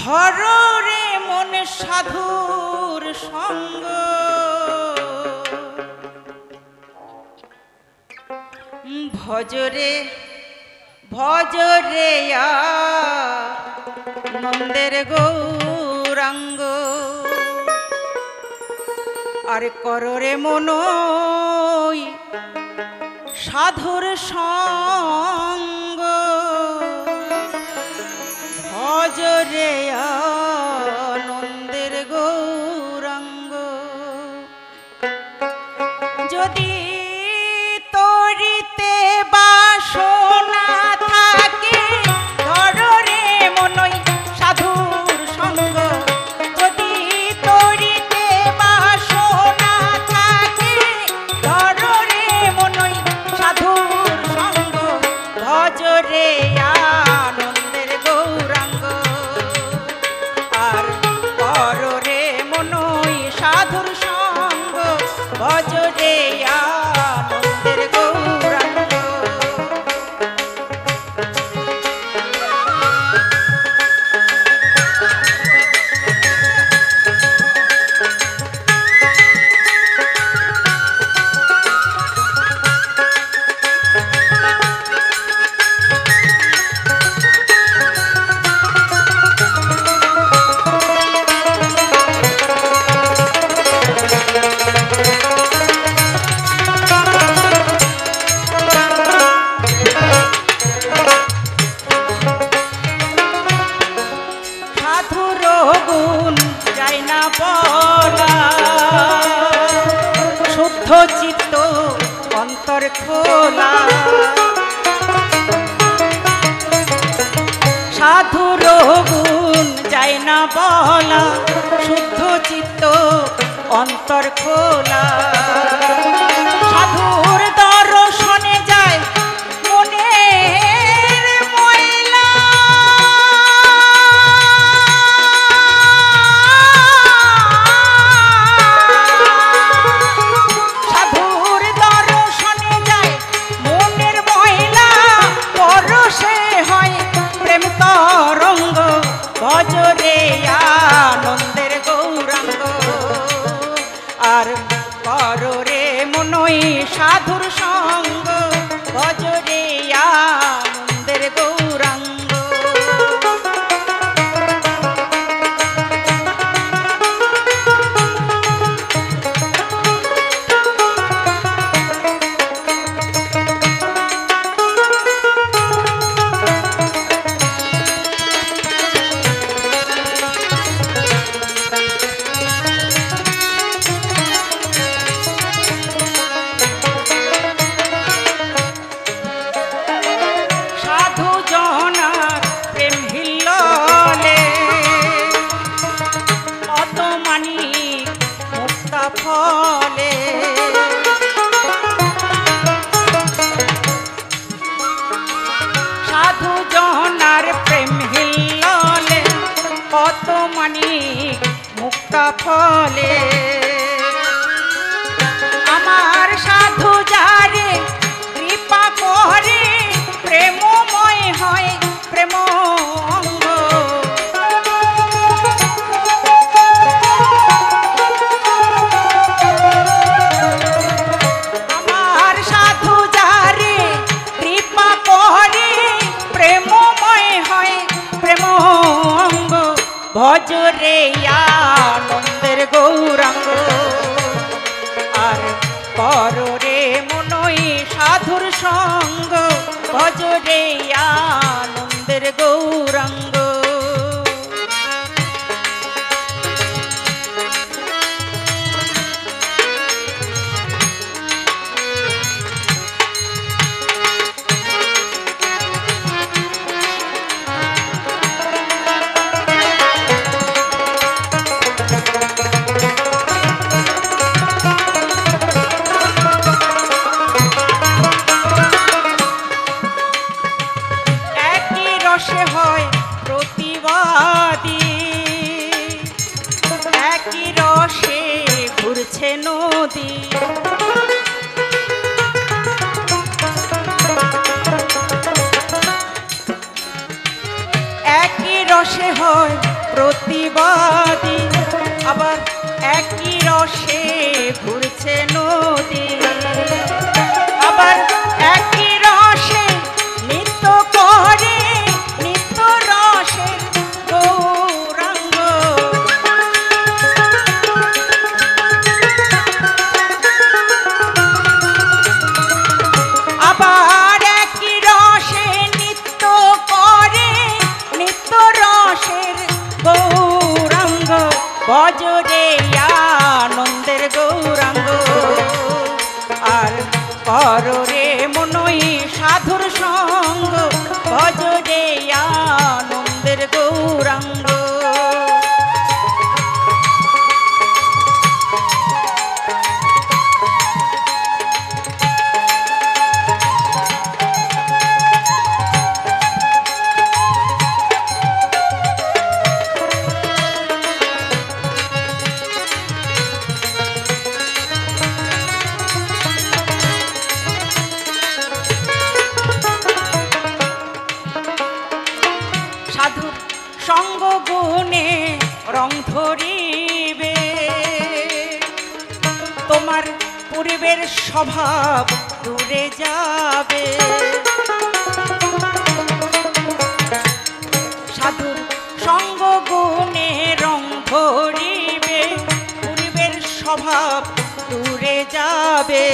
ধরো রে মন সাধুর সঙ্গ, ভজরে ভজরে নন্দের গৌরাঙ্গ। আর কররে মন সাধুর সঙ্গ, ভজরে নন্দের গৌরাঙ্গ। যদি তরিতে বাসনা থাকে, ধরো রে মনই সাধুর সঙ্গ। যদি তরিতে বাসনা থাকে, ধরো রে মনই সাধুর সঙ্গ, ভজরে আনন্দের গৌরাঙ্গ। আর কররে মনই সাধুর সঙ্গ, ভজরে আনন্দের গৌরাঙ্গ। শুদ্ধ চিত্ত অন্তর খোলা, সাধুর গুণ যায় না বলা। শুদ্ধ চিত্ত অন্তর খোলা, সাধুর দর্শনে যায় মনের ময়লা। সাধুর দর্শনে যায় মনের ময়লা, পরশে হয় প্রেম তরঙ্গ, ভজরে আনন্দের গৌরাঙ্গ। আর কররে মনই সাধুর সঙ্গ, ভজরে আনন্দের গৌরাঙ্গ। ফলে সাধু জনার প্রেম হিল্ললে, কত মানিক মুক্তা ফলে। আমার সাধু যারে কৃপা করে, প্রেমময় হয় প্রেম অঙ্গ। ভজরে আনন্দের গৌরাঙ্গ। আর কররে মনই সাধুর সঙ্গ, ভজরে আনন্দের গৌরাঙ্গ। নদী একই রসে হয় বাদী, আবার একই রসে ঘুরছে নদী, আবার একই রসে নিত্য করে নিত্য রসের গৌরাঙ্গ। আবার একই রসে নিত্য করে নিত্য রসের গৌরাঙ্গ, বজরে আনন্দের গৌরাঙ্গ। আর কররে মনই সাধুর সঙ্গ, বজরে আনন্দের গৌরাঙ্গ। সাধুর সঙ্গ গুণে রং ধরিবে, তোমার পূর্বের স্বভাব দূরে যাবে। সাধুর সঙ্গ গুণে রং ধরিবে, পূর্বের স্বভাব দূরে যাবে।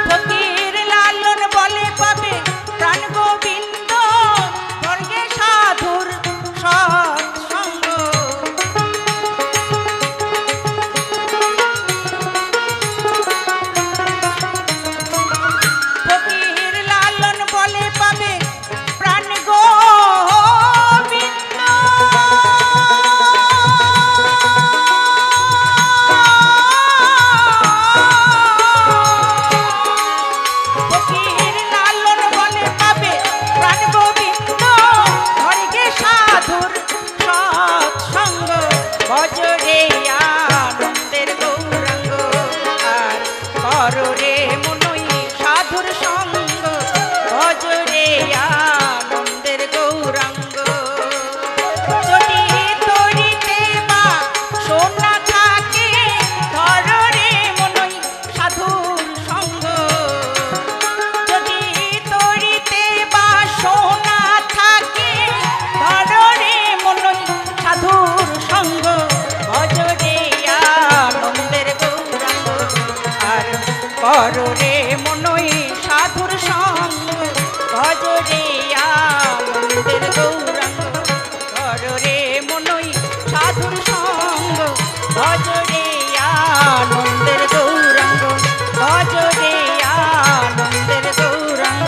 ফকির লালন বলে পাবে প্রাণ গোবিন্দ, স্বর্গে সাধুর সৎসঙ্গ। ফকির লালন বলে পাবে প্রাণ গোবিন্দ, ফকির লালন বলে পাবে প্রাণ গোবিন্দ, স্বর্গে সাধুর সৎসঙ্গ, বজরে আনন্দের গৌরাঙ্গ। আর কররে মনই সাধুর সঙ্গ, বজরে আনন্দের গৌরাঙ্গ। যদি তরিতে বা সোনা থাকে, ধররে মনই সাধুর সঙ্গ। যদি তরিতে বা সোনা থাকে, ধররে মনই সাধুর সঙ্গ, ভজরে আনন্দের গৌরাঙ্গ। আর কররে মনই সাধুর সঙ্গ, ভজরে আনন্দের গৌরাঙ্গ। কররে মনই সাধুর সঙ্গ, ভজরে আনন্দের গৌরাঙ্গ। ভজরে আনন্দের গৌরাঙ্গ,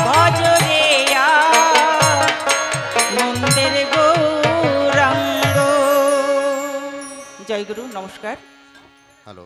ভজরে আনন্দের গৌরাঙ্গ। জয় গুরু, নমস্কার। হ্যালো।